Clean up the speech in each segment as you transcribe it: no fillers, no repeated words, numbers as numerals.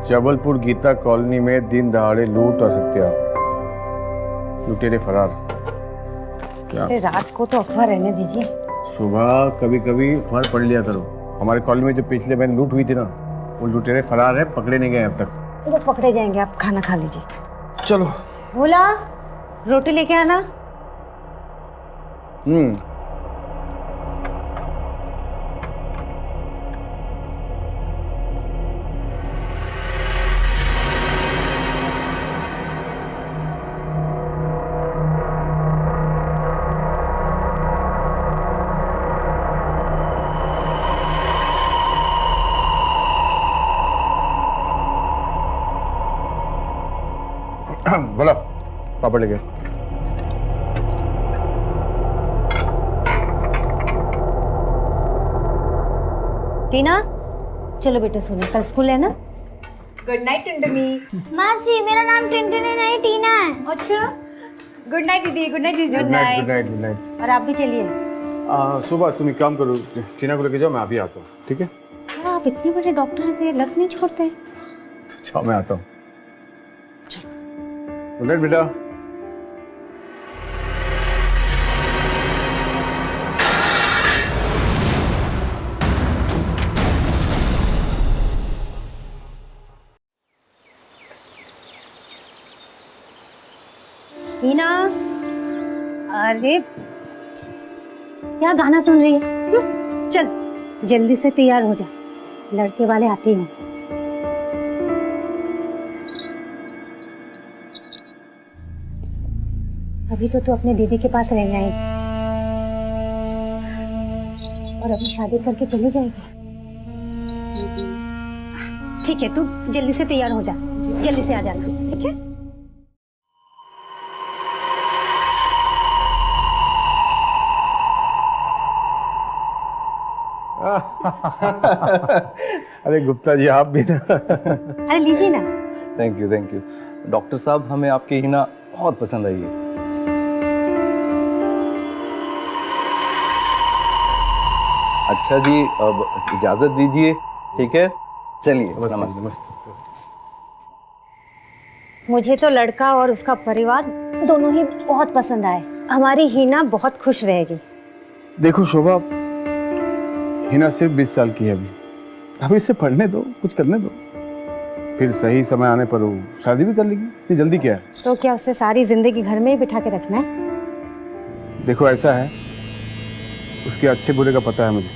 Jabalpur Gita colony में दिन दहाड़े लूट और हत्या, लुटेरे फरार। क्या अरे रात को तो अखबार रहने दीजिए। सुबह कभी कभी अखबार पढ़ लिया करो। हमारे कॉलोनी में जो पिछले महीने लूट हुई थी ना, वो लुटेरे फरार है, पकड़े नहीं गए अब तक। वो पकड़े जाएंगे, आप खाना खा लीजिए। चलो। भोला, रोटी लेके आना। बोला पापड़ लेके। टीना, चलो बेटा सोने, कल स्कूल है ना। Good night Tintni. मासी, मेरा नाम टिंटनी नहीं टीना है। अच्छा, गुड नाइट दीदी। गुड नाइट जीजू। Good night, good night, good night. और आप भी चलिए। सुबह तुम एक काम करो, टीना को लेके जाओ, मैं अभी आता हूँ, ठीक है? क्या आप इतने बड़े डॉक्टर के लत नहीं छोड़ते? जाओ, मैं आता हूँ। गुड नाइट बेटा। टीना, अरे क्या गाना सुन रही है? चल जल्दी से तैयार हो जा, लड़के वाले आते ही होंगे। अभी तो तू अपने दीदी के पास रहने आई और अभी शादी करके चली जाएगी। ठीक है, तू जल्दी से तैयार हो जा, जल्दी से आ जाना, ठीक है? अरे गुप्ता जी, आप भी ना। अरे लीजिए ना। Thank you, thank you. Doctor साहब, हमें आपकी हिना बहुत पसंद आई है। अच्छा जी, अब इजाजत दीजिए, ठीक है? चलिए, नमस्ते। मुझे तो लड़का और उसका परिवार दोनों ही बहुत पसंद आए। हमारी हीना बहुत खुश रहेगी। देखो शोभा, हिना सिर्फ 20 साल की है अभी इसे पढ़ने दो, कुछ करने दो, फिर सही समय आने पर वो शादी भी कर लेगी। इतनी जल्दी क्या है? तो क्या उसे सारी जिंदगी घर में ही बिठा के रखना है? देखो ऐसा है, उसके अच्छे बुरे का पता है मुझे।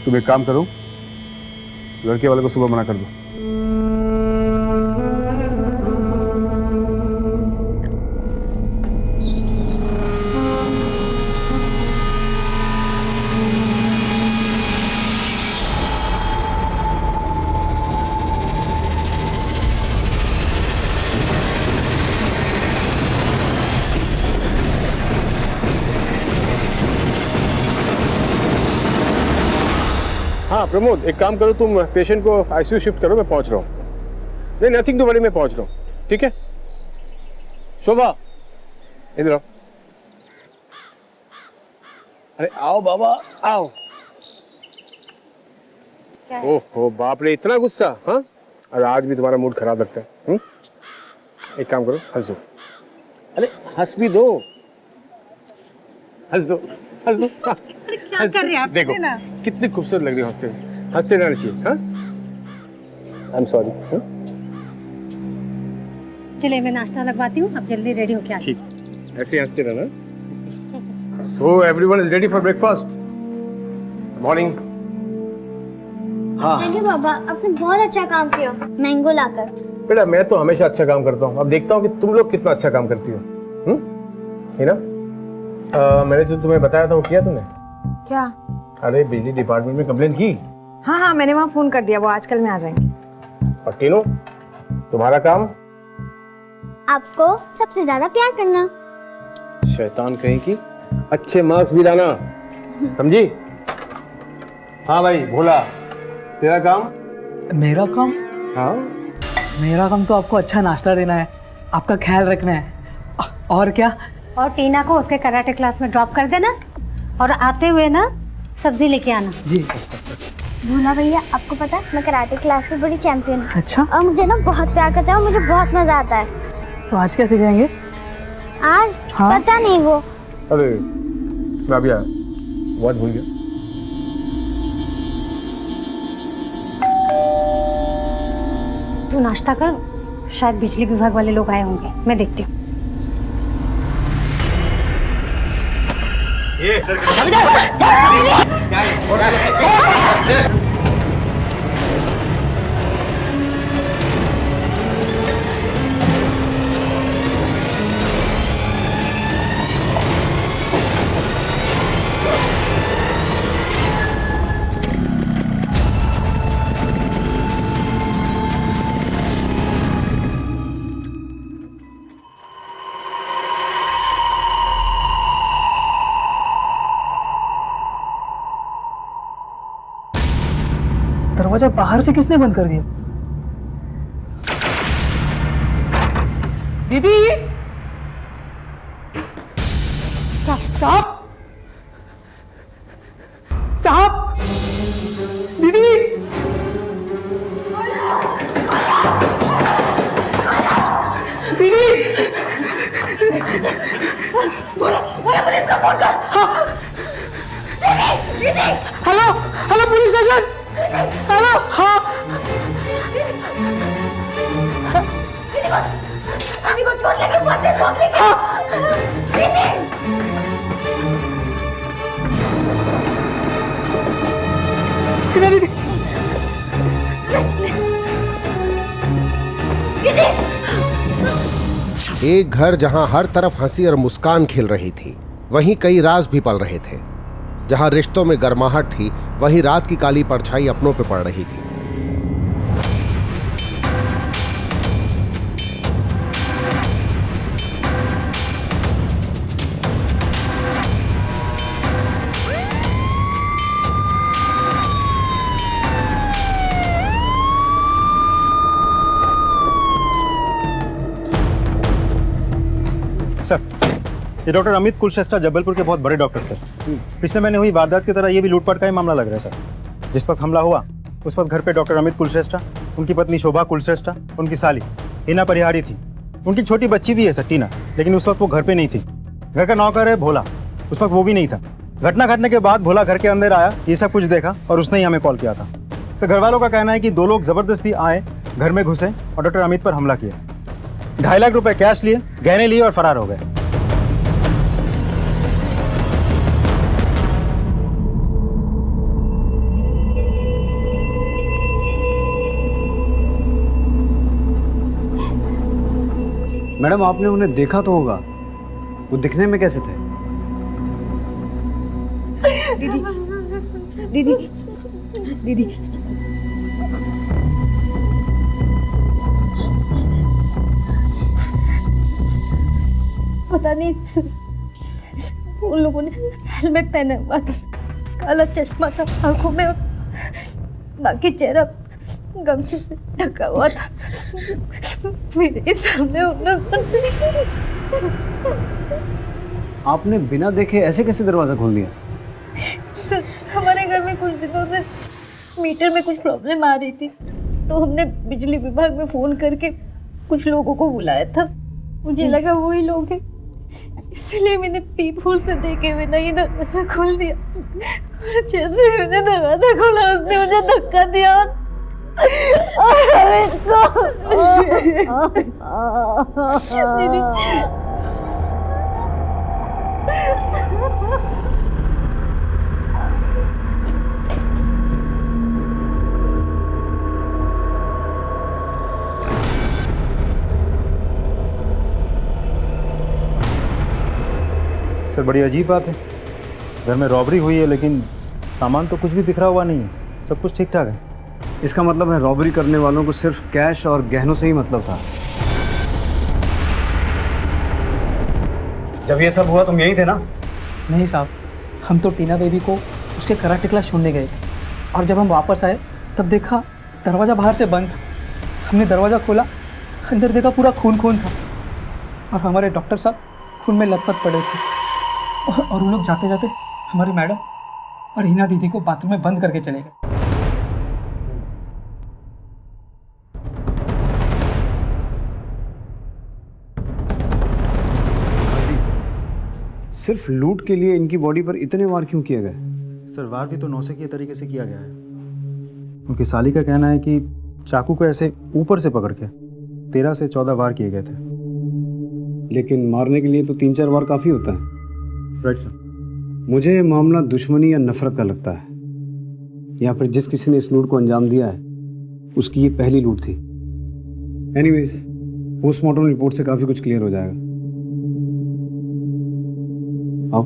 तुम एक काम करो, लड़के वाले को सुबह मना कर दो। हाँ प्रमोद, एक काम करो, तुम पेशेंट को आईसीयू शिफ्ट करो, मैं पहुंच रहा हूँ। नहीं, नथिंग टू वरी, मैं पहुंच रहा हूँ, ठीक है? शोभा, इधर आओ। अरे आओ बाबा, आओ। ओहो बाप रे, इतना गुस्सा? हाँ, और आज भी तुम्हारा मूड खराब लगता है। एक काम करो, हंस दो। अरे हंस भी दो, हंस दो, हंस दो। क्या कर रहे हैं आप? देखो कितनी खूबसूरत लग रही हो हंसते हंसते रहना चाहिए। हाँ, आई एम सॉरी। चलिए मैं नाश्ता लगवाती हूँ, आप जल्दी रेडी होके आ जाइए। ठीक, ऐसे हंसते रहना। So everyone is ready for breakfast. Morning. हाँ थैंक यू पापा, आपने बहुत अच्छा काम किया मैंगो लाकर। बेटा, मैं तो हमेशा अच्छा काम करता हूँ, अब देखता हूँ कि तुम लोग कितना अच्छा काम करती हो। है ना? मैंने जो तुम्हें बताया था वो किया तुमने? क्या? अरे बिजली डिपार्टमेंट में कंप्लेंट की? हाँ, मैंने वहाँ फोन कर दिया, वो आजकल में आ जाएंगे। और टीनो, तुम्हारा काम? आपको सबसे ज्यादा प्यार करना। शैतान कहीं की, अच्छे मार्क्स भी लाना, समझी? हाँ भाई भोला, तेरा काम? मेरा काम? हाँ, मेरा काम तो आपको अच्छा नाश्ता देना है, आपका ख्याल रखना है। और क्या? और टीना को उसके कराटे क्लास में ड्रॉप कर देना और आते हुए ना सब्जी लेके आना। जी। भोला भैया, आपको पता है मैं कराटे क्लास की बड़ी चैंपियन हूँ अच्छा, और मुझे ना बहुत प्यार करता है और मुझे बहुत मजा आता है। तो आज कैसे जाएंगे? आज हाँ? पता नहीं वो। अरे राबिया, वॉच भूल गया। तू नाश्ता कर, शायद बिजली विभाग वाले लोग आए होंगे, मैं देखती हूँ। दरवाजा बाहर से किसने बंद कर दिया? दीदी, साहब, साहब, दीदी, दीदी, hello, hello police station, hello, हाँ, किधर दीदी? एक घर जहां हर तरफ हंसी और मुस्कान खिल रही थी, वहीं कई राज भी पल रहे थे। जहां रिश्तों में गर्माहट थी, वहीं रात की काली परछाई अपनों पे पड़ रही थी। सर, ये डॉक्टर अमित कुलश्रेष्ठा जबलपुर के बहुत बड़े डॉक्टर थे। पिछले महीने हुई वारदात की तरह ये भी लूटपाट का ही मामला लग रहा है सर। जिस वक्त हमला हुआ उस वक्त घर पे डॉक्टर अमित कुलश्रेष्ठा, उनकी पत्नी शोभा कुलश्रेष्ठा, उनकी साली हिना परिहारी थी। उनकी छोटी बच्ची भी है सर, टीना, लेकिन उस वक्त वो घर पे नहीं थी। घर का नौकर है भोला, उस वक्त वो भी नहीं था। घटना घटने के बाद भोला घर के अंदर आया, ये सब कुछ देखा और उसने ही हमें कॉल किया था। सर, घर वालों का कहना है कि दो लोग जबरदस्ती आए, घर में घुसे और डॉक्टर अमित पर हमला किया। 2.5 लाख रुपए कैश लिए, गहने लिए और फरार हो गए। मैडम, आपने उन्हें देखा तो होगा, वो दिखने में कैसे थे? दीदी, दीदी, पता नहीं सर, उन लोगों ने हेलमेट पहना हुआ था, काला चश्मा था आंखों में, बाकी चेहरा गमछे से ढका हुआ था। मेरे सामने उन लोगों ने। आपने बिना देखे ऐसे कैसे दरवाजा खोल दिया? सर, हमारे घर में कुछ दिनों से मीटर में कुछ प्रॉब्लम आ रही थी, तो हमने बिजली विभाग में फ़ोन करके कुछ लोगों को बुलाया था। मुझे लगा वही लोग हैं, इसलिए मैंने पीप होल से देखे बिना ही दरवाज़ा खोल दिया। और जैसे ही मैंने दरवाज़ा खोला, उसने मुझे धक्का दिया और दीदी, सर, बड़ी अजीब बात है। घर में रॉबरी हुई है, लेकिन सामान तो कुछ भी बिखरा हुआ नहीं है, सब कुछ ठीक ठाक है। इसका मतलब है रॉबरी करने वालों को सिर्फ कैश और गहनों से ही मतलब था। जब ये सब हुआ तुम यहीं थे ना? नहीं साहब, हम तो टीना बेबी को उसके कराटे क्लास छोड़ने गए थे, और जब हम वापस आए तब देखा दरवाज़ा बाहर से बंद था। हमने दरवाज़ा खोला, अंदर देखा पूरा खून खून था, और हमारे डॉक्टर साहब खून में लथपथ पड़े थे। और वो लोग जाते जाते हमारी मैडम और हिना दीदी को बाथरूम में बंद करके चले गए। सिर्फ लूट के लिए इनकी बॉडी पर इतने वार क्यों किए गए? सर वार भी तो नौसिखिए तरीके से किया गया है। उनकी साली का कहना है कि चाकू को ऐसे ऊपर से पकड़ के 13 से 14 वार किए गए थे। लेकिन मारने के लिए तो 3-4 वार काफ़ी होता है। Right sir. मुझे ये मामला दुश्मनी या नफरत का लगता है, या फिर जिस किसी ने इस लूट को अंजाम दिया है उसकी ये पहली लूट थी। एनीवेज, पोस्टमार्टम रिपोर्ट से काफ़ी कुछ क्लियर हो जाएगा। आओ।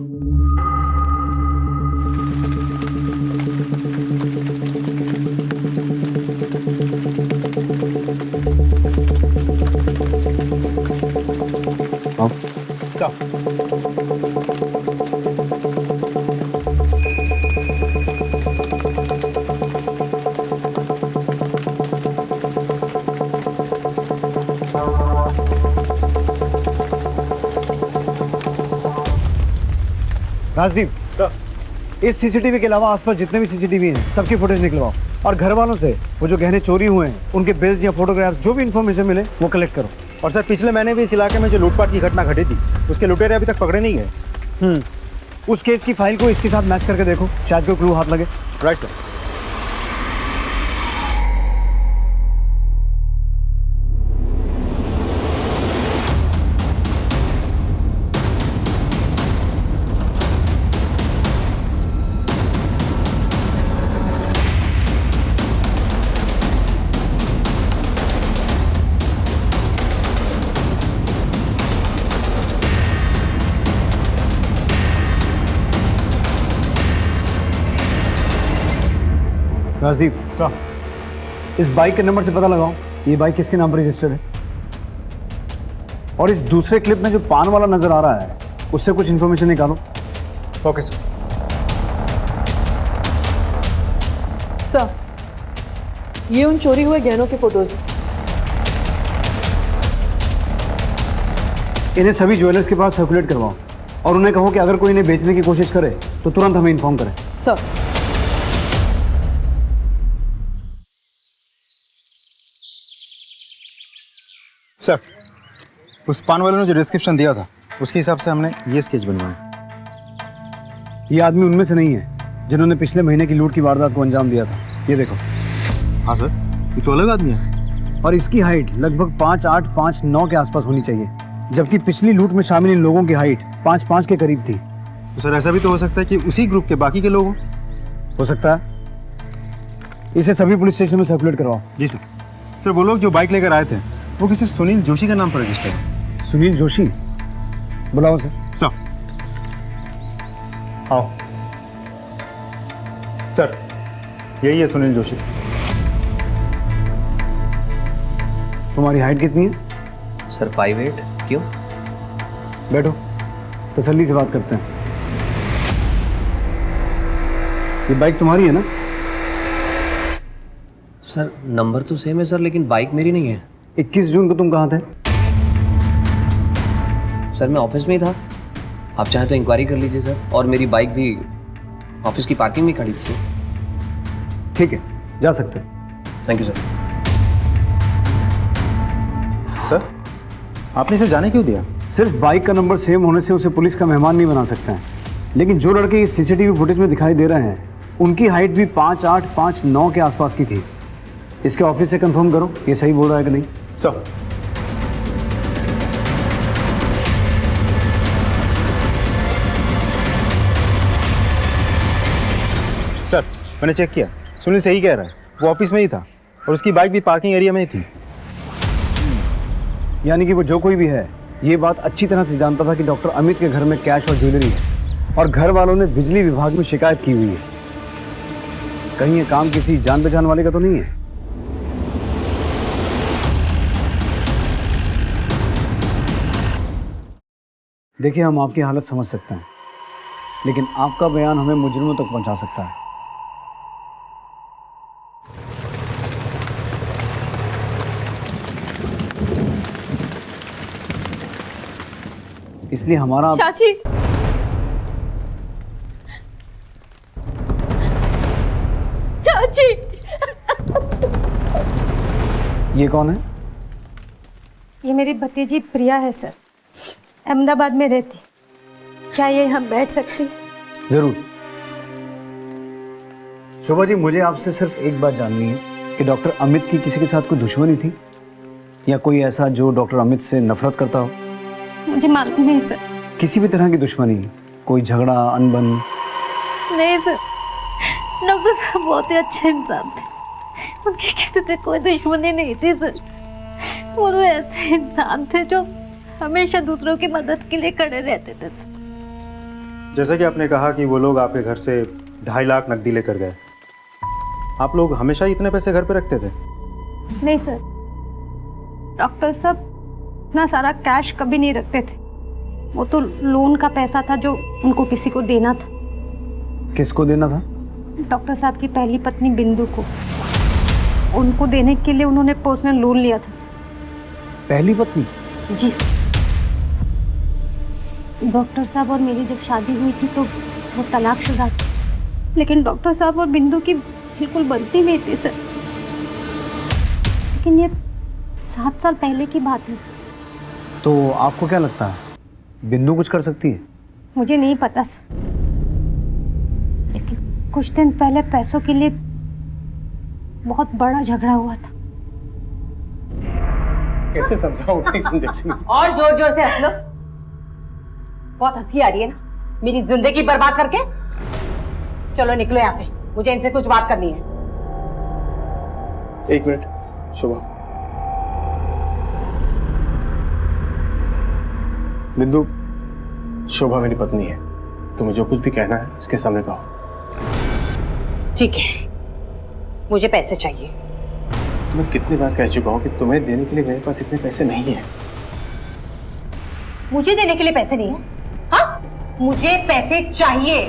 राजदीप, इस सीसीटीवी के अलावा आसपास जितने भी सीसीटीवी हैं सबकी फुटेज निकलवाओ, और घर वालों से वो जो गहने चोरी हुए हैं उनके बिल्स या फोटोग्राफ्स जो भी इन्फॉर्मेशन मिले वो कलेक्ट करो। और सर पिछले महीने भी इस इलाके में जो लूटपाट की घटना घटी थी उसके लुटेरे अभी तक पकड़े नहीं गए। उस केस की फाइल को इसके साथ मैच करके देखो, शायद कोई क्लू हाथ लगे। Right sir. राजदीप सर, इस बाइक के नंबर से पता लगाओ ये बाइक किसके नाम पर रजिस्टर्ड है, और इस दूसरे क्लिप में जो पान वाला नजर आ रहा है उससे कुछ इन्फॉर्मेशन निकालो। Okay sir. सर, ये उन चोरी हुए गहनों के फोटोज। इन्हें सभी ज्वेलर्स के पास सर्कुलेट करवाओ और उन्हें कहो कि अगर कोई इन्हें बेचने की कोशिश करे तो तुरंत हमें इन्फॉर्म करें। सर, सर उस पान वाले ने जो डिस्क्रिप्शन दिया था उसके हिसाब से हमने ये स्केच बनवाया। ये आदमी उनमें से नहीं है जिन्होंने पिछले महीने की लूट की वारदात को अंजाम दिया था। ये देखो। हाँ सर, ये तो अलग आदमी है। और इसकी हाइट लगभग 5'8", 5'9" के आसपास होनी चाहिए, जबकि पिछली लूट में शामिल इन लोगों की हाइट 5'5" के करीब थी। तो सर ऐसा भी तो हो सकता है कि उसी ग्रुप के बाकी के लोग हों। हो सकता है। इसे सभी पुलिस स्टेशन में सर्कुलेट करवाओ। जी सर। सर वो लोग जो बाइक लेकर आए थे वो किसी सुनील जोशी का नाम पर रजिस्टर्ड है। सुनील जोशी? बुलाओ सर। सर आओ। सर यही है सुनील जोशी। तुम्हारी हाइट कितनी है? सर 5'8". क्यों? बैठो, तसल्ली से बात करते हैं। ये बाइक तुम्हारी है ना? सर नंबर तो सेम है सर, लेकिन बाइक मेरी नहीं है। 21 जून को तुम कहाँ थे? सर मैं ऑफिस में ही था। आप चाहें तो इंक्वायरी कर लीजिए सर, और मेरी बाइक भी ऑफिस की पार्किंग में खड़ी थी। ठीक है, जा सकते हो। Thank you sir. सर आपने इसे जाने क्यों दिया? सिर्फ बाइक का नंबर सेम होने से उसे पुलिस का मेहमान नहीं बना सकते हैं, लेकिन जो लड़के इस सीसीटीवी फुटेज में दिखाई दे रहे हैं उनकी हाइट भी 5'8", 5'9" के आसपास की थी। इसके ऑफिस से कंफर्म करो ये सही बोल रहा है कि नहीं। सर सर मैंने चेक किया, सुनील सही कह रहा है। वो ऑफिस में ही था और उसकी बाइक भी पार्किंग एरिया में ही थी। यानी कि वो जो कोई भी है ये बात अच्छी तरह से जानता था कि डॉक्टर अमित के घर में कैश और ज्वेलरी है, और घर वालों ने बिजली विभाग में शिकायत की हुई है। कहीं ये काम किसी जान पहचान वाले का तो नहीं है? देखिए, हम आपकी हालत समझ सकते हैं, लेकिन आपका बयान हमें मुजरिमों तक पहुंचा सकता है। इसलिए हमारा चाची, चाची, ये कौन है? ये मेरी भतीजी प्रिया है सर, अहमदाबाद में रहती। क्या ये हम बैठ सकते? जरूर। शोभा जी, मुझे आपसे सिर्फ एक बात जाननी है कि डॉक्टर अमित की किसी के साथ कोई दुश्मनी थी या कोई ऐसा जो डॉक्टर अमित से नफरत करता हो? मुझे मालूम नहीं सर। किसी भी तरह की दुश्मनी, कोई झगड़ा, अनबन? नहीं सर, डॉक्टर साहब बहुत ही अच्छे इंसान थे, उनकी किसी से कोई दुश्मनी नहीं थी सर। वो तो ऐसे इंसान थे जो हमेशा दूसरों की मदद के लिए खड़े रहते थे सर। जैसे कि आपने कहा कि वो लोग आपके घर से 2.5 लाख नकदी लेकर गए, आप लोग हमेशा इतने पैसे घर पे रखते थे? नहीं सर, डॉक्टर साहब इतना सारा कैश कभी नहीं रखते थे। वो तो लोन का पैसा था जो उनको किसी को देना था। किसको देना था? डॉक्टर साहब की पहली पत्नी बिंदु को। उनको देने के लिए उन्होंने पर्सनल लोन लिया था सर। पहली पत्नी? जी सर। डॉक्टर साहब और मेरी जब शादी हुई थी तो वो तलाकशुदा थी, लेकिन डॉक्टर साहब और बिंदु की बिल्कुल बनती नहीं थी सर। लेकिन ये 7 साल पहले की बात है सर। तो आपको क्या लगता है बिंदु कुछ कर सकती है? मुझे नहीं पता सर, लेकिन कुछ दिन पहले पैसों के लिए बहुत बड़ा झगड़ा हुआ था। कैसे समझाऊं इंजेक्शन? और जोर जोर से हंस लो। बहुत हंसी आ रही है ना मेरी जिंदगी बर्बाद करके। चलो निकलो यहाँ से, मुझे इनसे कुछ बात करनी है। 1 मिनट शोभा। बिंदु, शोभा मेरी पत्नी है, तुम्हें जो कुछ भी कहना है इसके सामने कहो। ठीक है, मुझे पैसे चाहिए। तुम्हें कितनी बार कह चुका हूं कि तुम्हें देने के लिए मेरे पास इतने पैसे नहीं है। मुझे देने के लिए पैसे नहीं है? हाँ, मुझे पैसे चाहिए,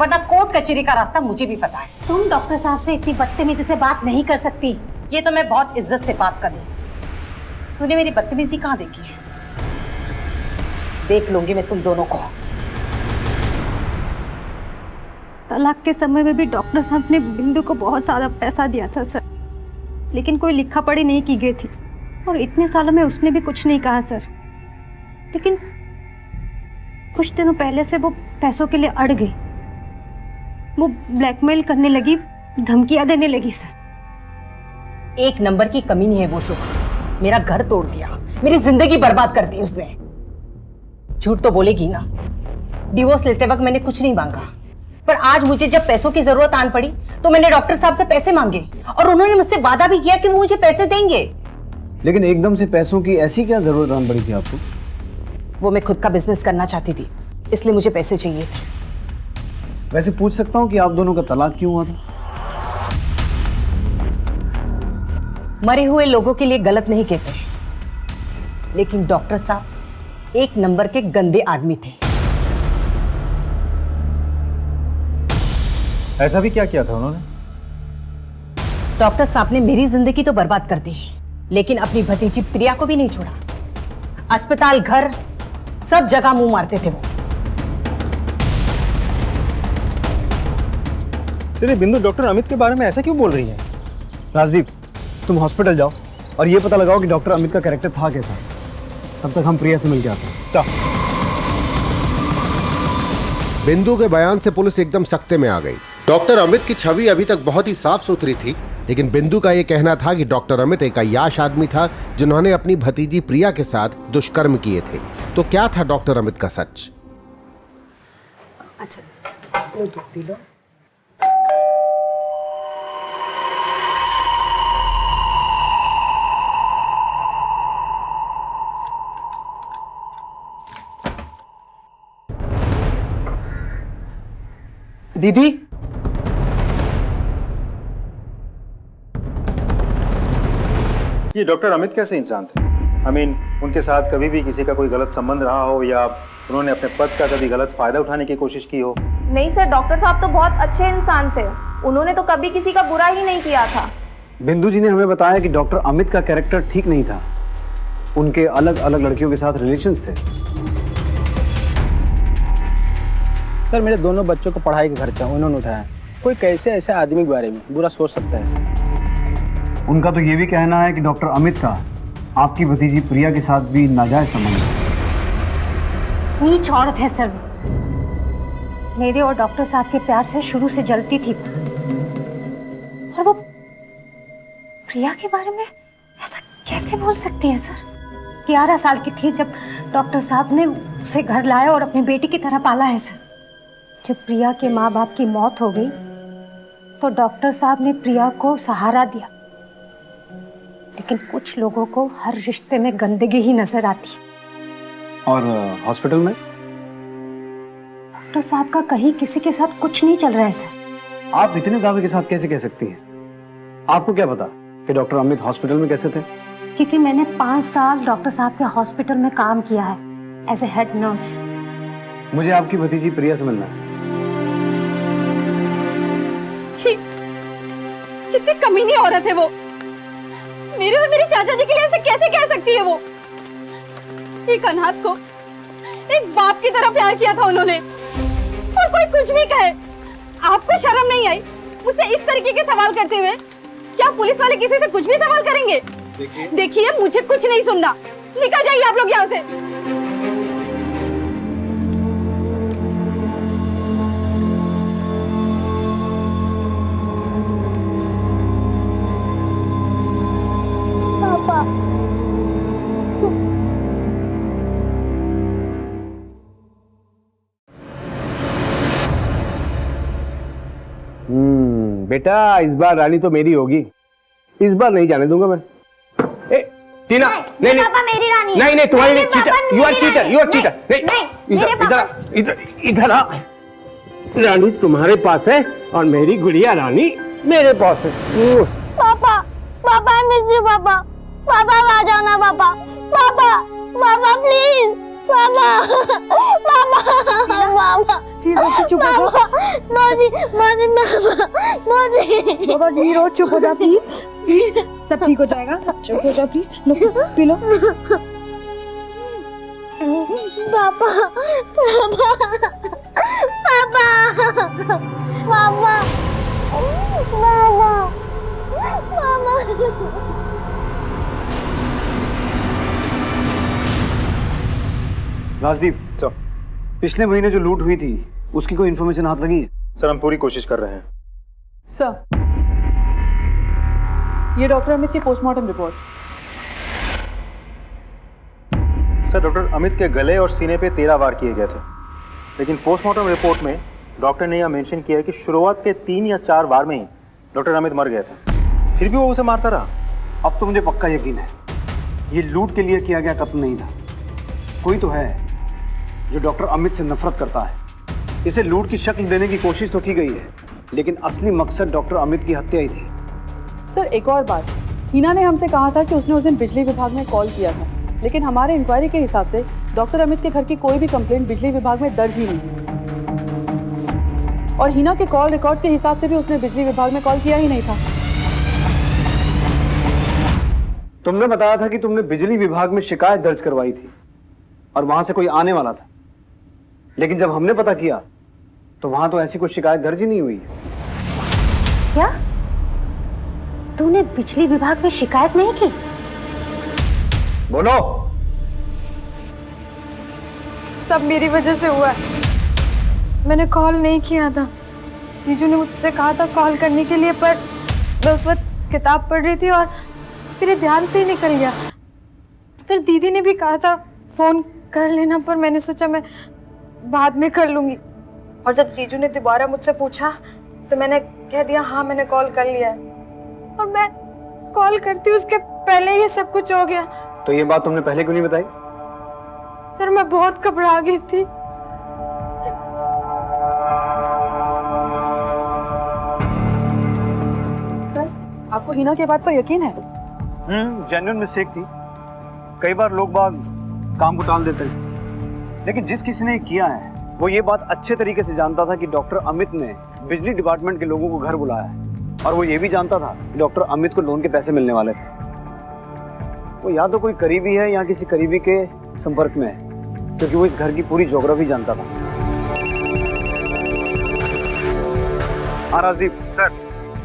वरना कोर्ट कचहरी का रास्ता मुझे भी पता है। तुम डॉक्टर साहब से इतनी बदतमीजी से बात नहीं कर सकती। ये तो मैं बहुत इज्जत से बात कर रही हूँ। तूने मेरी बदतमीजी कहाँ देखी है? देख लूंगी मैं तुम दोनों को। तलाक के समय में भी डॉक्टर साहब ने बिंदु को बहुत सारा पैसा दिया था सर, लेकिन कोई लिखा पढ़ी नहीं की गई थी और इतने सालों में उसने भी कुछ नहीं कहा सर। लेकिन कुछ दिनों पहले से वो पैसों के लिए अड़ गई। वो ब्लैकमेल करने लगी, धमकियां देने लगी सर। एक नंबर की कमी नहीं है वो शोभा। मेरा घर तोड़ दिया, मेरी जिंदगी बर्बाद कर दी उसने। झूठ तो बोलेगी ना। डिवोर्स लेते वक्त मैंने कुछ नहीं मांगा, पर आज मुझे जब पैसों की जरूरत आन पड़ी तो मैंने डॉक्टर साहब से पैसे मांगे और उन्होंने मुझसे वादा भी किया कि वो मुझे पैसे देंगे। लेकिन एकदम से पैसों की ऐसी क्या जरूरत आन पड़ी थी आपको? वो मैं खुद का बिजनेस करना चाहती थी, इसलिए मुझे पैसे चाहिए थे। वैसे पूछ सकता हूँ कि आप दोनों का तलाक क्यों हुआ था? मरे हुए लोगों के लिए गलत नहीं कहते, लेकिन डॉक्टर साहब एक नंबर के गंदे आदमी थे। ऐसा भी क्या किया था उन्होंने? डॉक्टर साहब ने मेरी जिंदगी तो बर्बाद कर दी, लेकिन अपनी भतीजी प्रिया को भी नहीं छोड़ा। अस्पताल, घर, सब जगह मुंह मारते थे वो। सिर्फ बिंदु डॉक्टर अमित के बारे में ऐसा क्यों बोल रही है? राजदीप, तुम हॉस्पिटल जाओ और ये पता लगाओ कि डॉक्टर अमित का कैरेक्टर था कैसा। तब तक हम प्रिया से मिल के आते हैं। बिंदु के बयान से पुलिस एकदम सख्ते में आ गई। डॉक्टर अमित की छवि अभी तक बहुत ही साफ सुथरी थी, लेकिन बिंदु का यह कहना था कि डॉक्टर अमित एक अय्याश आदमी था जिन्होंने अपनी भतीजी प्रिया के साथ दुष्कर्म किए थे। तो क्या था डॉक्टर अमित का सच? अच्छा, लो दूध पी लो। दीदी, ये डॉक्टर अमित कैसे इंसान थे? उनके साथ कभी भी किसी का कोई गलत संबंध रहा हो या उन्होंने अपने पद का कभी गलत फायदा उठाने की कोशिश की हो? नहीं सर, डॉक्टर साहब तो बहुत अच्छे इंसान थे। उन्होंने तो कभी किसी का बुरा ही नहीं किया था। बिंदु जी ने हमें बताया कि डॉक्टर अमित का कैरेक्टर ठीक नहीं था। उनके अलग अलग लड़कियों के साथ रिलेशंस थे। सर, मेरे दोनों बच्चों को पढ़ाई का खर्चा उन्होंने उठाया। कोई कैसे ऐसे आदमी के बारे में बुरा सोच सकता है सर? उनका तो ये भी कहना है कि डॉक्टर अमित का आपकी भतीजी प्रिया के साथ भी नाजायज संबंध है। नीच औरत है सर। मेरे और डॉक्टर साहब के प्यार से शुरू से जलती थी, और वो प्रिया के बारे में ऐसा कैसे बोल सकती है सर? 11 साल की थी जब डॉक्टर साहब ने उसे घर लाया और अपनी बेटी की तरह पाला है सर। जब प्रिया के माँ बाप की मौत हो गई तो डॉक्टर साहब ने प्रिया को सहारा दिया, लेकिन कुछ लोगों को हर रिश्ते में गंदगी ही नजर आती है। और हॉस्पिटल में डॉक्टर साहब का कहीं किसी के साथ कुछ नहीं चल रहा है सर। आप इतने दावे के साथ कैसे कह सकती हैं? आपको क्या पता कि डॉक्टर अमित हॉस्पिटल में कैसे थे? क्योंकि मैंने 5 साल डॉक्टर साहब के हॉस्पिटल में काम किया है एज ए हेड नर्स। मुझे आपकी भतीजी प्रिया से मिलना है। छी, कितनी कमीनी औरत है वो। मेरे और मेरे चाचा जी के लिए ऐसे कैसे कह सकती है वो? एक अनाथ को एक बाप की तरह प्यार किया था उन्होंने, और कोई कुछ भी कहे, आपको शर्म नहीं आई मुझसे इस तरीके के सवाल करते हुए? क्या पुलिस वाले किसी से कुछ भी सवाल करेंगे? देखिए, मुझे कुछ नहीं सुनना, निकल जाइए आप लोग यहाँ से। बेटा, इस बार रानी तो मेरी होगी, इस बार नहीं जाने दूंगा मैं। ए, टीना, नहीं पापा मेरी रानी। नहीं नहीं, तुम्हारी नहीं, cheater, you are cheater, you are cheater. नहीं, इधर आ, रानी तुम्हारे पास है और मेरी गुड़िया रानी मेरे पास है। पापा, पापा मिस यू पापा। पापा आ जाओ ना पापा। पापा, पापा प्लीज, पापा, पापा, पापा प्लीज बच्चे चुप हो जाओ। मौजी, मौजी, मौजी। बाबा नहीं रो, चुप हो जा प्लीज, प्लीज, सब ठीक हो जाएगा, चुप हो जा प्लीज, लो पी लो। पापा, पापा, पापा, पापा, पापा, राजदीप सर, पिछले महीने जो लूट हुई थी उसकी कोई इन्फॉर्मेशन हाथ लगी है? सर, हम पूरी कोशिश कर रहे हैं। सर, ये डॉक्टर अमित की postmortem report. Sir, doctor Amit के गले और सीने पे 13 वार किए गए थे, लेकिन पोस्टमार्टम रिपोर्ट में डॉक्टर ने यह मेंशन किया है कि शुरुआत के 3 या 4 वार में ही डॉक्टर अमित मर गए थे, फिर भी वो उसे मारता रहा। अब तो मुझे पक्का यकीन है ये लूट के लिए किया गया कत्ल नहीं था। कोई तो है जो डॉक्टर अमित से नफरत करता है। इसे लूट की शक्ल देने की कोशिश तो की गई है, लेकिन असली मकसद डॉक्टर अमित की हत्या ही थी। सर, एक और बात, हिना ने हमसे कहा था कि उसने उस दिन बिजली विभाग में कॉल किया था, लेकिन हमारे इंक्वायरी के हिसाब से डॉक्टर अमित के घर की कोई भी कंप्लेंट बिजली विभाग में दर्ज ही नहीं। और हिना के कॉल रिकॉर्ड्स के हिसाब से भी उसने बिजली विभाग में कॉल किया ही नहीं था। तुमने बताया था कि तुमने बिजली विभाग में शिकायत दर्ज करवाई थी और वहां से कोई आने वाला था, लेकिन जब हमने पता किया तो वहां तो ऐसी कोई शिकायत दर्ज ही नहीं हुई है। क्या तूने बिजली विभाग में शिकायत नहीं की? बोलो। सब मेरी वजह से हुआ है। मैंने कॉल नहीं किया था, जीजू ने मुझसे कहा था कॉल करने के लिए, पर मैं उस वक्त किताब पढ़ रही थी और मेरे ध्यान से ही निकल गया। फिर दीदी ने भी कहा था फोन कर लेना, पर मैंने सोचा मैं बाद में कर लूंगी। और जब जीजू ने दोबारा मुझसे पूछा तो मैंने कह दिया हाँ मैंने कॉल कर लिया है, और मैं कॉल करती उसके पहले ही सब कुछ हो गया। तो ये बात तुमने पहले क्यों नहीं बताई? सर, मैं बहुत घबरा गई थी। सर, आपको हिना के बात पर यकीन है? जेन्युइन मिस्टेक थी। कई बार लोग बाग काम को टाल देते हैं, लेकिन जिस किसी ने किया है वो ये बात अच्छे तरीके से जानता था कि डॉक्टर अमित ने बिजली डिपार्टमेंट के लोगों को घर बुलाया है, और वो ये भी जानता था कि डॉक्टर अमित को लोन के पैसे मिलने वाले थे। वो या तो कोई करीबी है या किसी करीबी के संपर्क में है, क्योंकि वो इस घर की पूरी ज्योग्राफी जानता था। हाँ राजदीप सर,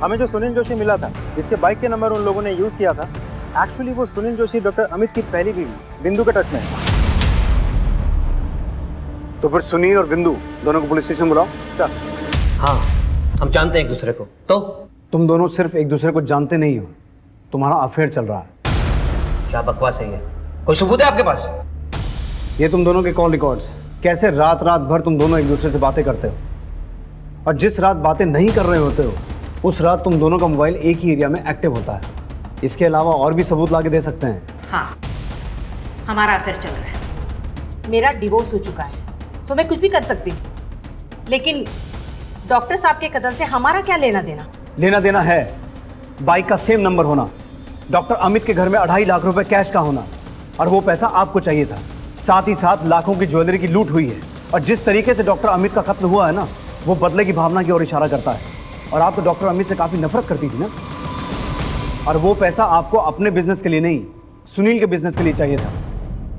हमें जो सुनील जोशी मिला था, जिसके बाइक के नंबर उन लोगों ने यूज किया था, एक्चुअली वो सुनील जोशी डॉक्टर अमित की पहली बीवी बिंदु के टच में है। तो फिर सुनील और बिंदु दोनों को पुलिस स्टेशन बुलाओ। सर हाँ, हम जानते हैं एक दूसरे को। तो तुम दोनों सिर्फ एक दूसरे को जानते नहीं हो, तुम्हारा अफेयर चल रहा है। क्या बकवास है ये? कोई सबूत है आपके पास? ये तुम दोनों के कॉल रिकॉर्ड्स, कैसे रात रात भर तुम दोनों एक दूसरे से बातें करते हो, और जिस रात बातें नहीं कर रहे होते हो उस रात तुम दोनों का मोबाइल एक ही एरिया में एक्टिव होता है। इसके अलावा और भी सबूत ला के दे सकते हैं। हाँ, हमारा अफेयर चल रहा है। मेरा डिवोर्स हो चुका है, सो मैं कुछ भी कर सकती हूँ, लेकिन डॉक्टर साहब के कदम से हमारा क्या लेना देना? लेना देना है बाइक का सेम नंबर होना, डॉक्टर अमित के घर में 2.5 लाख रुपए कैश का होना, और वो पैसा आपको चाहिए था। साथ ही साथ लाखों की ज्वेलरी की लूट हुई है, और जिस तरीके से डॉक्टर अमित का कत्ल हुआ है ना, वो बदले की भावना की ओर इशारा करता है। और आप तो डॉक्टर अमित से काफी नफरत करती थी ना, और वो पैसा आपको अपने बिजनेस के लिए नहीं, सुनील के बिजनेस के लिए चाहिए था।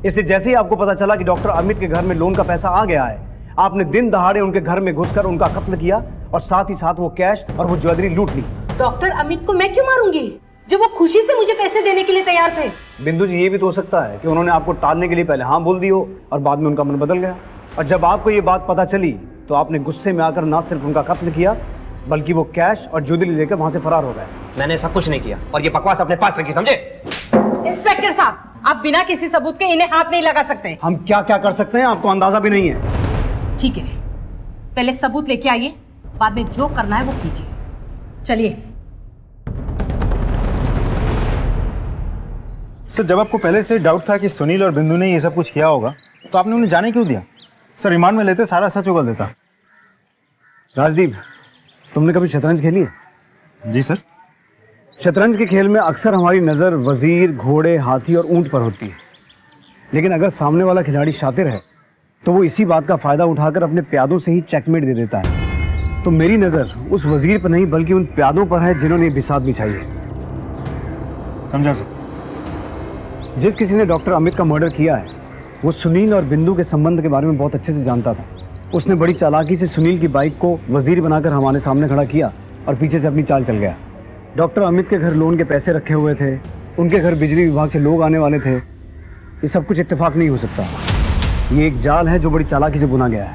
इसलिए जैसे ही आपको पता चला कि डॉक्टर अमित के घर में लोन का पैसा आ गया है, आपने दिन दहाड़े उनके घर में घुसकर उनका कत्ल किया, और साथ ही साथ वो कैश और वो ज्वेलरी लूट ली। डॉक्टर अमित को मैं क्यों मारूंगी जब वो खुशी से मुझे पैसे देने के लिए तैयार थे? बिंदु जी, ये भी तो हो सकता है कि उन्होंने आपको टालने के लिए पहले हाँ बोल दी हो और बाद में उनका मन बदल गया, और जब आपको ये बात पता चली तो आपने गुस्से में आकर ना सिर्फ उनका कत्ल किया बल्कि वो कैश और ज्वेलरी लेकर वहां से फरार हो गए। मैंने ऐसा कुछ नहीं किया, और ये बकवास अपने पास रखी, समझे? इंस्पेक्टर साहब, आप बिना किसी सबूत के इन्हें हाथ नहीं लगा सकते। हम क्या क्या कर सकते हैं आपको अंदाजा भी नहीं है। ठीक है, पहले सबूत लेके आइए, बाद में जो करना है वो कीजिए। चलिए। सर, जब आपको पहले से डाउट था कि सुनील और बिंदु ने ये सब कुछ किया होगा, तो आपने उन्हें जाने क्यों दिया? सर, रिमांड में लेते सारा सच उगल देता। राजदीप, तुमने कभी शतरंज खेली है? जी सर। शतरंज के खेल में अक्सर हमारी नज़र वजीर, घोड़े, हाथी और ऊंट पर होती है, लेकिन अगर सामने वाला खिलाड़ी शातिर है तो वो इसी बात का फायदा उठाकर अपने प्यादों से ही चेकमेट दे देता है। तो मेरी नज़र उस वजीर पर नहीं बल्कि उन प्यादों पर है जिन्होंने बिसात बिछाई है। समझा सर। जिस किसी ने डॉक्टर अमित का मर्डर किया है वो सुनील और बिंदु के संबंध के बारे में बहुत अच्छे से जानता था। उसने बड़ी चालाकी से सुनील की बाइक को वजीर बनाकर हमारे सामने खड़ा किया और पीछे से अपनी चाल चल गया। डॉक्टर अमित के घर लोन के पैसे रखे हुए थे, उनके घर बिजली विभाग से लोग आने वाले थे। ये सब कुछ इत्तेफाक नहीं हो सकता, ये एक जाल है जो बड़ी चालाकी से बुना गया है।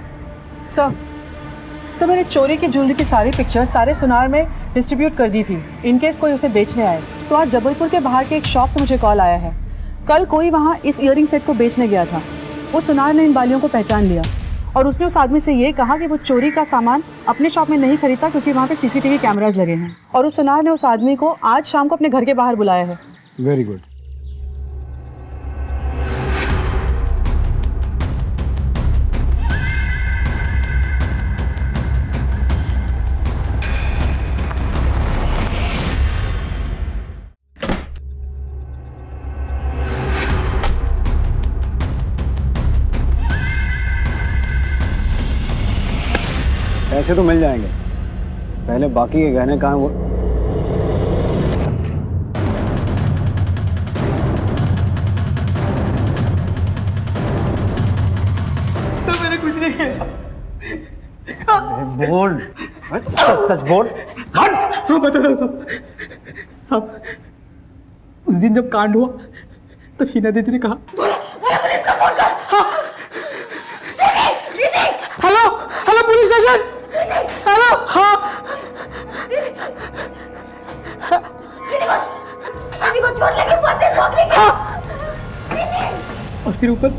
सर मैंने चोरी की ज्वेलरी की सारी पिक्चर्स सारे सुनार में डिस्ट्रीब्यूट कर दी थी, इनकेस कोई उसे बेचने आए। तो आज जबलपुर के बाहर के एक शॉप से मुझे कॉल आया है, कल कोई वहाँ इस इयरिंग सेट को बेचने गया था। वो सुनार ने इन बालियों को पहचान लिया और उसने उस आदमी से ये कहा कि वो चोरी का सामान अपने शॉप में नहीं खरीदता क्योंकि वहाँ पे सीसीटीवी कैमराज लगे हैं। और उस सुनार ने उस आदमी को आज शाम को अपने घर के बाहर बुलाया है। Very good. पैसे तो मिल जाएंगे, पहले बाकी के गहने कहाँ हैं वो। तो मैंने कुछ नहीं किया। बोल, सच बोल। हाँ, बता रहा हूँ साहब, उस दिन जब कांड हुआ तो हिना दीदी ने कहा hello hello police station, hello. हाँ और फिर ऊपर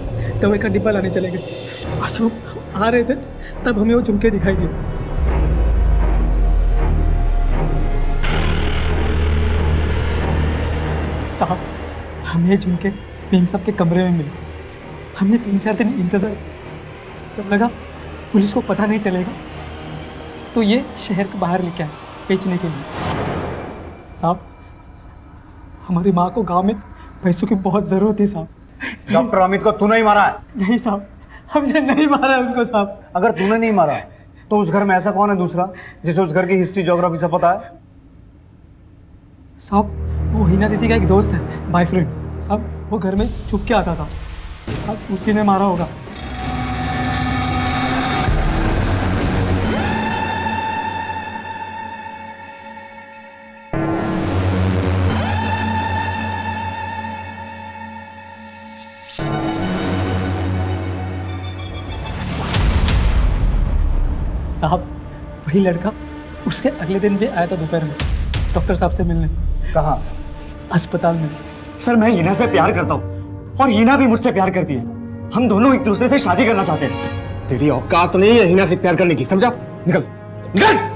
दवाई का डिब्बा लाने चले गए और जब आ रहे थे तब हमें वो झुमके दिखाई दिए। साहब, हमें ये झुमके भीम साहब के कमरे में मिले। हमने 3-4 दिन इंतजार, जब लगा पुलिस को पता नहीं चलेगा तो ये शहर के बाहर लेके आए बेचने के लिए। साहब, हमारी माँ को गांव में पैसों की बहुत ज़रूरत थी साहब। डॉक्टर अमित को तूने ही मारा है? नहीं साहब, हमने नहीं मारा है उनको साहब। अगर तूने नहीं मारा तो उस घर में ऐसा कौन है दूसरा जिसे उस घर की हिस्ट्री ज्योग्राफी से पता है? साहब, वो हिना दीदी का एक दोस्त है, बॉयफ्रेंड साहब, वो घर में छुप के आता था साहब, उसी ने मारा होगा। साहब वही लड़का उसके अगले दिन भी आया था दोपहर में डॉक्टर साहब से मिलने। कहाँ? अस्पताल में। सर मैं हिना से प्यार करता हूँ और हिना भी मुझसे प्यार करती है। हम दोनों एक दूसरे से शादी करना चाहते हैं। तेरी औकात नहीं है हिना से प्यार करने की, समझा? निकल निकल।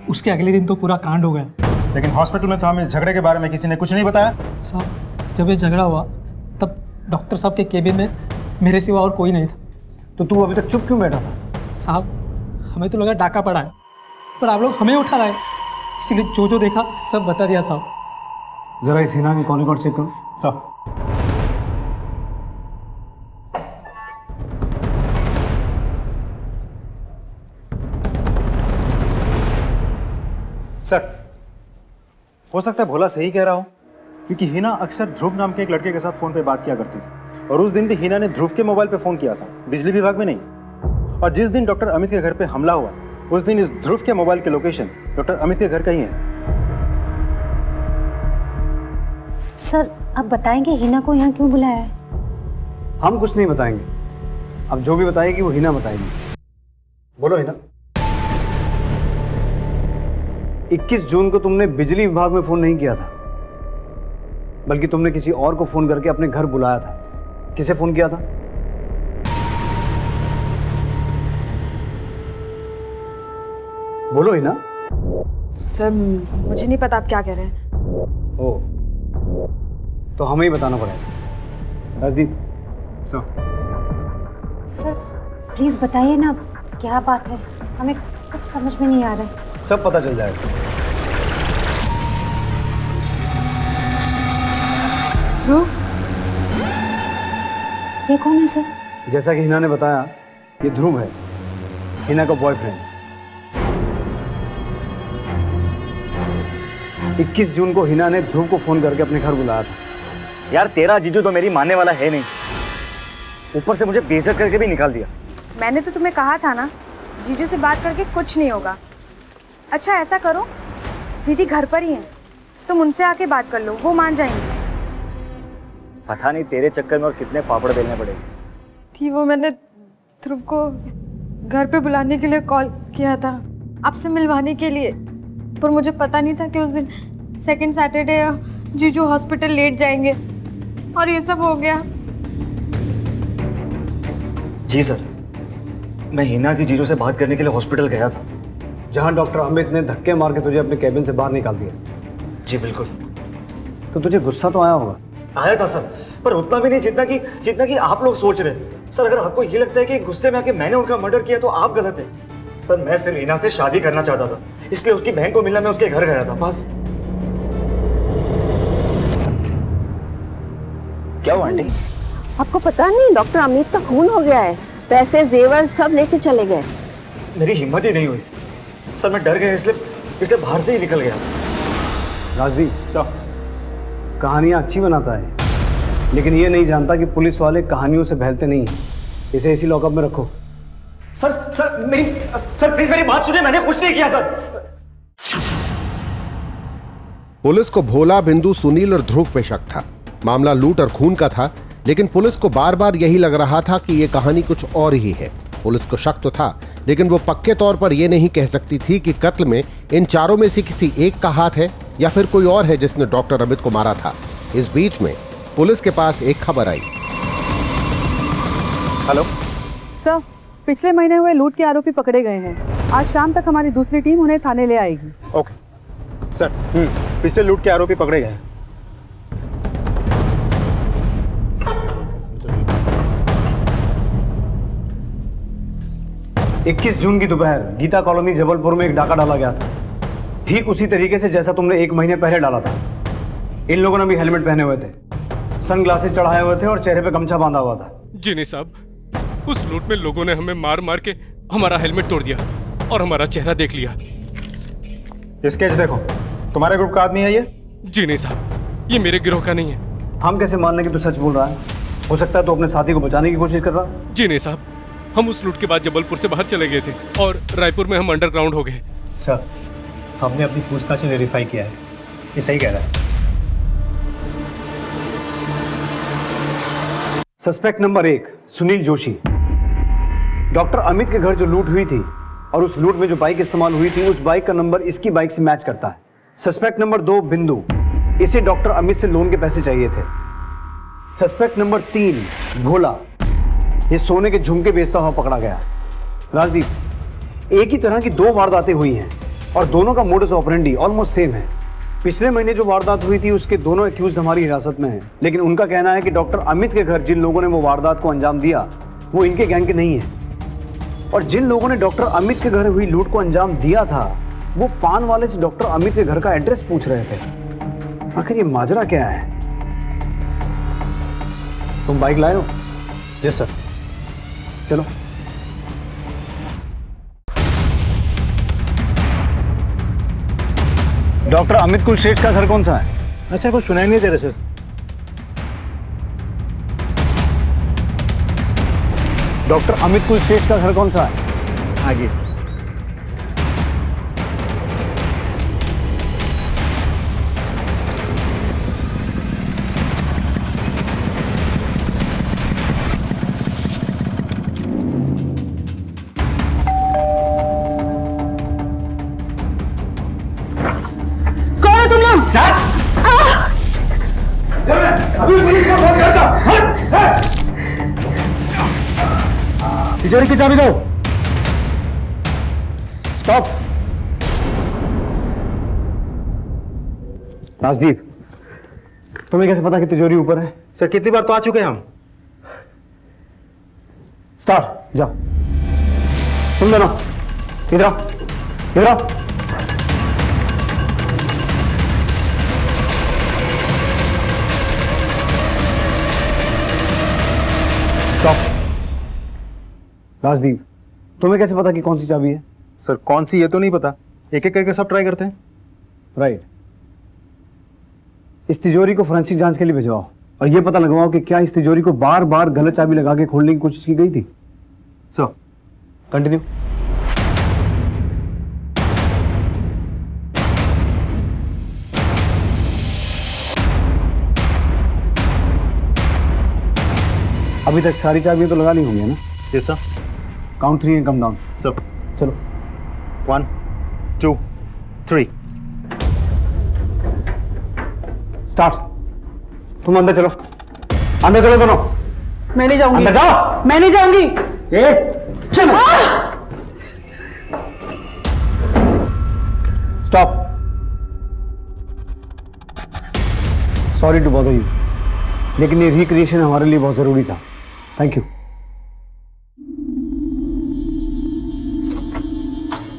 उसके अगले दिन तो पूरा कांड हो गया। लेकिन हॉस्पिटल में तो हमें इस झगड़े के बारे में किसी ने कुछ नहीं बताया। साहब जब ये झगड़ा हुआ तब डॉक्टर साहब के केबिन में मेरे सिवा और कोई नहीं था। तो तू अभी तक चुप क्यों बैठा था? साहब हमें तो लगा डाका पड़ा है, पर आप लोग हमें उठा लाए, इसीलिए जो जो देखा सब बता दिया साहब। जरा इस हिना की कॉल रिकॉर्ड चेक करो। साहब सर, हो सकता है भोला सही कह रहा हो, क्योंकि हिना अक्सर ध्रुव नाम के एक लड़के के साथ फोन पे बात किया करती थी और उस दिन भी हिना ने ध्रुव के मोबाइल पे फोन किया था, बिजली विभाग में नहीं। और जिस दिन डॉक्टर अमित के घर पे हमला हुआ उस दिन इस ध्रुव के मोबाइल के लोकेशन डॉक्टर अमित के घर का ही है। सर आप बताएंगे हिना को यहाँ क्यों बुलाया है? हम कुछ नहीं बताएंगे, अब जो भी बताएगी वो हिना बताएगी। बोलो हिना। 21 जून को तुमने बिजली विभाग में फोन नहीं किया था, बल्कि तुमने किसी और को फोन करके अपने घर बुलाया था। किसे फोन किया था? बोलो हिना। सर मुझे नहीं पता आप क्या कह रहे हैं। ओ तो हमें ही बताना पड़ेगा। राजदीप सर प्लीज बताइए ना क्या बात है, हमें कुछ समझ में नहीं आ रहा है। सब पता चल जाएगा। ध्रुव ये कौन है सर? जैसा कि हिना ने बताया ये ध्रुव है, हिना का बॉयफ्रेंड। 21 जून को हिना ने ध्रुव को फोन करके अपने घर बुलाया था। यार तेरा जीजू तो मेरी मानने वाला है नहीं, ऊपर से मुझे बेइज्जत करके भी निकाल दिया। मैंने तो तुम्हें कहा था ना, जीजू से बात करके कुछ नहीं होगा। अच्छा ऐसा करो, दीदी घर पर ही हैं, तुम उनसे आके बात कर लो, वो मान जाएंगे। पता नहीं तेरे चक्कर में और कितने पापड़ बेलने पड़ेंगे। थी वो मैंने ध्रुव को घर पे बुलाने के लिए कॉल किया था, आपसे मिलवाने के लिए, पर मुझे पता नहीं था कि उस दिन सेकंड सैटरडे जीजू हॉस्पिटल लेट जाएंगे और ये सब हो गया। जी सर, मैं हिना की जीजू से बात करने के लिए हॉस्पिटल गया था, जहां डॉक्टर अमित ने धक्के मार के तुझे अपने कैबिन से बाहर निकाल दिया। जी बिल्कुल। तो तुझे गुस्सा तो आया होगा? आया था सर, पर उतना भी नहीं जितना कि आप लोग सोच रहे हैं। सर अगर आपको ये लगता है कि गुस्से में आके मैंने उनका मर्डर किया तो आप गलत है। सर मैं सिर्फ हिना से शादी करना चाहता था, इसलिए उसकी बहन को मिलना मैं उसके घर गया था, बस। क्या हुआ आंटी? आपको पता नहीं डॉक्टर अमित का खून हो गया है, पैसे जेवर सब लेके चले गए। मेरी हिम्मत ही नहीं हुई सर, मैं डर गया इसलिए बाहर से ही निकल गया। राजदीप सर कहानियां अच्छी बनाता है, लेकिन ये नहीं जानता कि पुलिस वाले कहानियों से बहलते नहीं हैं। इसे इसी लॉकअप में रखो। सर प्लीज मेरी बात सुनिए, मैंने कुछ नहीं किया सर। पुलिस को भोला, बिंदु, सुनील और ध्रुव पे शक था। मामला लूट और खून का था, लेकिन पुलिस को बार बार यही लग रहा था कि यह कहानी कुछ और ही है। पुलिस को शक तो था, लेकिन वो पक्के तौर पर यह नहीं कह सकती थी कि कत्ल में इन चारों में से किसी एक का हाथ है या फिर कोई और है जिसने डॉक्टर अमित को मारा था। इस बीच में पुलिस के पास एक खबर आई। हेलो सर, पिछले महीने हुए लूट के आरोपी पकड़े गए हैं। आज शाम तक हमारी दूसरी टीम उन्हें थाने ले आएगी। ओके सर, पिछले लूट के आरोपी पकड़े गए हैं। 21 जून की दोपहर गीता कॉलोनी जबलपुर में एक डाका डाला गया था, ठीक उसी तरीके से जैसा तुमने 1 महीने पहले डाला था। इन लोगों ने भी हेलमेट पहने हुए थे, सनग्लासेस चढ़ाए हुए थे और चेहरे पे गमछा बांधा हुआ था। जी नहीं साहब, उस लूट में लोगों ने हमें मार मार के हमारा हेलमेट तोड़ दिया और हमारा चेहरा देख लिया। स्केच देखो, तुम्हारे ग्रुप का आदमी है ये? जी नहीं साहब, ये मेरे गिरोह का नहीं है। हम कैसे मानने कि तू सच बोल रहा है? हो सकता है तो अपने साथी को बचाने की कोशिश कर रहा। जी नहीं साहब, हम उस लूट के बाद जबलपुर से बाहर चले गए थे और रायपुर में हम अंडरग्राउंड हो गए। सर, हमने अपनी पूछताछ में वेरीफाई किया है, ये सही कह रहा है। Suspect number 1 Sunil Joshi. Doctor Amit के घर जो लूट हुई थी और उस लूट में जो बाइक इस्तेमाल हुई थी, उस बाइक का नंबर इसकी बाइक से मैच करता है। सस्पेक्ट नंबर 2 बिंदु, इसे डॉक्टर अमित से लोन के पैसे चाहिए थे। सस्पेक्ट नंबर 3 भोला, ये सोने के झुमके बेचता हुआ पकड़ा गया। राजदीप, एक ही तरह की 2 वारदातें हुई हैं और दोनों का मोडस ऑपरेंडी ऑलमोस्ट सेम है। पिछले महीने जो वारदात हुई थी उसके दोनों एक्यूज हमारी हिरासत में हैं, लेकिन उनका कहना है कि डॉक्टर अमित के घर जिन लोगों ने वो वारदात को अंजाम दिया वो इनके गैंग के नहीं है। और जिन लोगों ने डॉक्टर अमित के घर हुई लूट को अंजाम दिया था वो पान वाले से डॉक्टर अमित के घर का एड्रेस पूछ रहे थे। आखिर ये माजरा क्या है? तुम बाइक लाए हो? Yes sir. चलो। डॉक्टर अमित कुलश्रेष्ठ का घर कौन सा है? अच्छा, कुछ सुनाई नहीं दे रहे सर। डॉक्टर अमित कुलश्रेष्ठ का घर कौन सा है? आगे। कौन है तुम लोग? तिजोरी की चाबी दो। स्टॉप। राजदीप, तुम्हें कैसे पता कि तिजोरी ऊपर है? सर कितनी बार तो आ चुके हैं हम। स्टार्ट, जाओ। तुम दोनों इधर आओ, इधर आओ। स्टॉप। राजदीप, तुम्हें कैसे पता कि कौन सी चाबी है? सर कौन सी ये तो नहीं पता, एक एक करके सब ट्राई करते हैं। राइट। इस तिजोरी को फोरेंसिक जांच के लिए भिजवाओ और ये पता लगवाओ कि क्या इस तिजोरी को बार बार गलत चाबी लगा के खोलने की कोशिश की गई थी। Sir continue. अभी तक सारी चाबियां तो लगा ली होंगी ना? Yes sir. Count 3 and come down. Sir चलो। 1 2 3। स्टार्ट। तुम अंदर चलो, अंदर चलो दोनों। मैं नहीं जाऊंगी। अंदर जाओ। मैं नहीं जाऊंगी। चलो। Stop. Sorry to bother you, लेकिन ये रिक्रिएशन हमारे लिए बहुत जरूरी था। Thank you.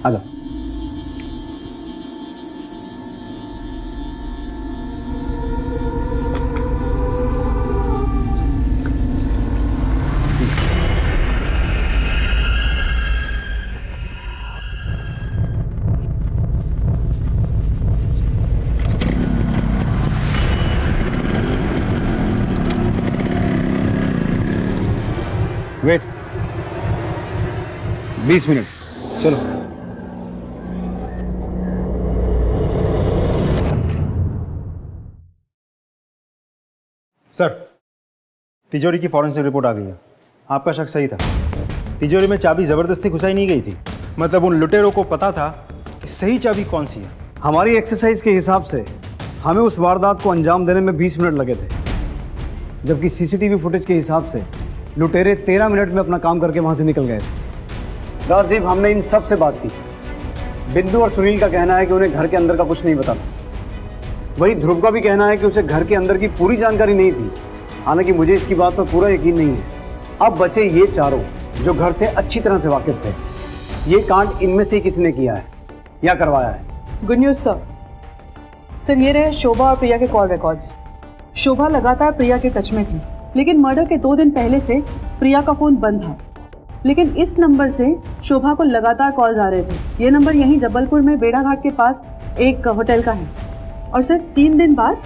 आ जाओ। Wait 20 minute. चलो। सर तिजोरी की फॉरेंसिक रिपोर्ट आ गई है। आपका शक सही था, तिजोरी में चाबी जबरदस्ती घुसाई नहीं गई थी। मतलब उन लुटेरों को पता था कि सही चाबी कौन सी है। हमारी एक्सरसाइज के हिसाब से हमें उस वारदात को अंजाम देने में 20 मिनट लगे थे, जबकि सीसीटीवी फुटेज के हिसाब से लुटेरे 13 मिनट में अपना काम करके वहां से निकल गए थे। राजदीप, हमने इन सब से बात की। बिंदु और सुनील का कहना है कि उन्हें घर के अंदर का कुछ नहीं पता था। वही ध्रुव का भी कहना है कि उसे घर के अंदर की पूरी जानकारी नहीं थी। हालांकि मुझे इसकी बात पर पूरा यकीन नहीं है। अब बचे ये चारों जो घर से अच्छी तरह से वाकिफ थे। ये कांड इनमें से किसी ने किया है या करवाया है। Good news sir. सर ये रहे शोभा और प्रिया के कॉल रिकॉर्ड्स। शोभा लगातार प्रिया के टच में थी, लेकिन मर्डर के 2 दिन पहले से प्रिया का फोन बंद था। लेकिन इस नंबर से शोभा को लगातार कॉल्स आ रहे थे। ये नंबर यहीं जबलपुर में बेड़ा घाट के पास एक होटल का है। और सर 3 दिन बाद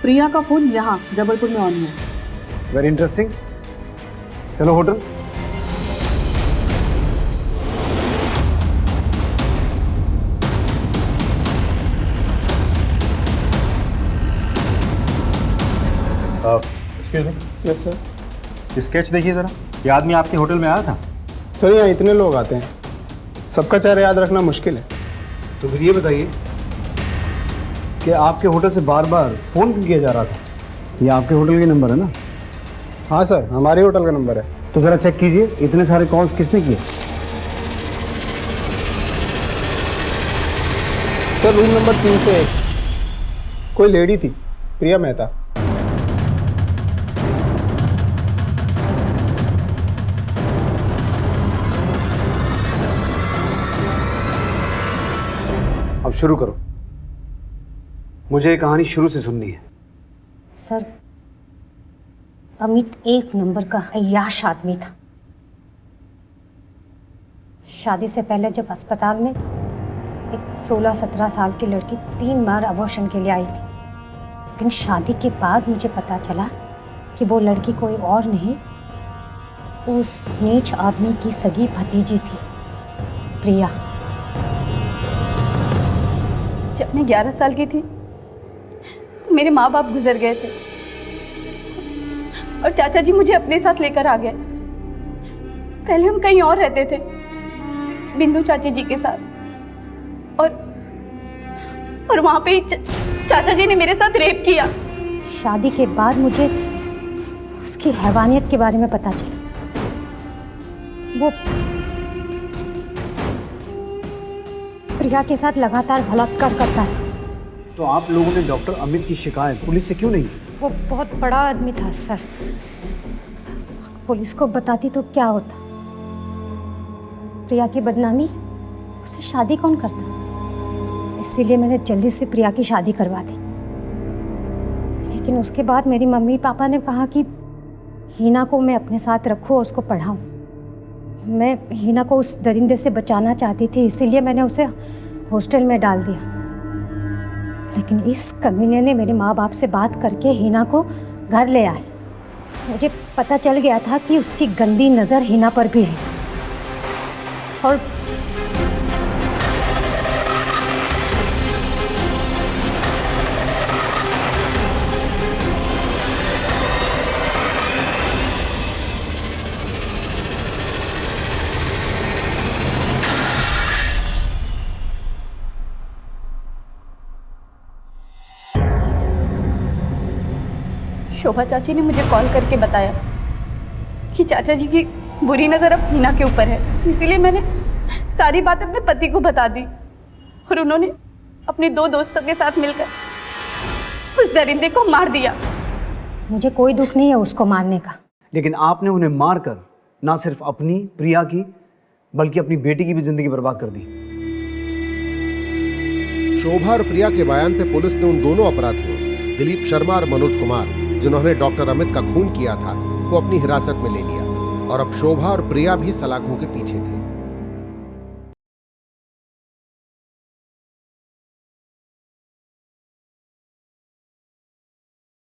प्रिया का फोन यहाँ जबलपुर में ऑन हुआ। Very interesting. चलो hotel. Excuse me. Yes sir. Sketch देखिए ज़रा, ये आदमी आपके होटल में आया था? सर यहाँ इतने लोग आते हैं, सबका चेहरा याद रखना मुश्किल है। तो फिर ये बताइए कि आपके होटल से बार बार फ़ोन क्यों किया जा रहा था? ये आपके होटल के नंबर है ना? हाँ सर, हमारे होटल का नंबर है। तो ज़रा चेक कीजिए इतने सारे कॉल्स किसने किए। सर रूम नंबर 301 कोई लेडी थी, प्रिया मेहता। अब शुरू करो, मुझे ये कहानी शुरू से सुननी है। सर, अमित एक नंबर का अय्याश आदमी था। शादी से पहले जब अस्पताल में एक 16-17 साल की लड़की 3 बार अबॉर्शन के लिए आई थी, लेकिन शादी के बाद मुझे पता चला कि वो लड़की कोई और नहीं, उस नीच आदमी की सगी भतीजी थी, प्रिया। जब मैं 11 साल की थी तो मेरे माँ बाप गुजर गए थे और चाचा जी मुझे अपने साथ लेकर आ गए। पहले हम कहीं और रहते थे, बिंदु चाची जी के साथ, और वहां पे चाचा जी ने मेरे साथ रेप किया। शादी के बाद मुझे उसकी हैवानियत के बारे में पता चला। वो प्रिया के साथ लगातार बलात्कार करता है। तो आप लोगों ने डॉक्टर अमित की शिकायत पुलिस से क्यों नहीं की? वो बहुत बड़ा आदमी था सर, पुलिस को बताती तो क्या होता। प्रिया की बदनामी, उससे शादी कौन करता, इसीलिए मैंने जल्दी से प्रिया की शादी करवा दी। लेकिन उसके बाद मेरी मम्मी पापा ने कहा कि हीना को मैं अपने साथ रखूँ, उसको पढ़ाऊँ। मैं हीना को उस दरिंदे से बचाना चाहती थी, इसीलिए मैंने उसे हॉस्टल में डाल दिया। लेकिन इस कमीने ने मेरे माँ बाप से बात करके हीना को घर ले आए। मुझे पता चल गया था कि उसकी गंदी नज़र हीना पर भी है। और शोभा चाची ने मुझे कॉल करके बताया कि चाचा जी की बुरी नज़र अब हीना के ऊपर है, इसीलिए मैंने सारी बात अपने पति को बता दी और उन्होंने अपने 2 दोस्तों के साथ मिलकर उस दरिंदे को मार दिया। मुझे कोई दुख नहीं है उसको मारने का, लेकिन आपने उन्हें मारकर ना सिर्फ अपनी प्रिया की बल्कि अपनी बेटी की भी जिंदगी बर्बाद कर दी। शोभा और प्रिया के बयान पे पुलिस ने उन दोनों अपराधियों दिलीप शर्मा और मनोज कुमार, जिन्होंने डॉक्टर अमित का खून किया था, को अपनी हिरासत में ले लिया और अब शोभा और प्रिया भी सलाखों के पीछे थे।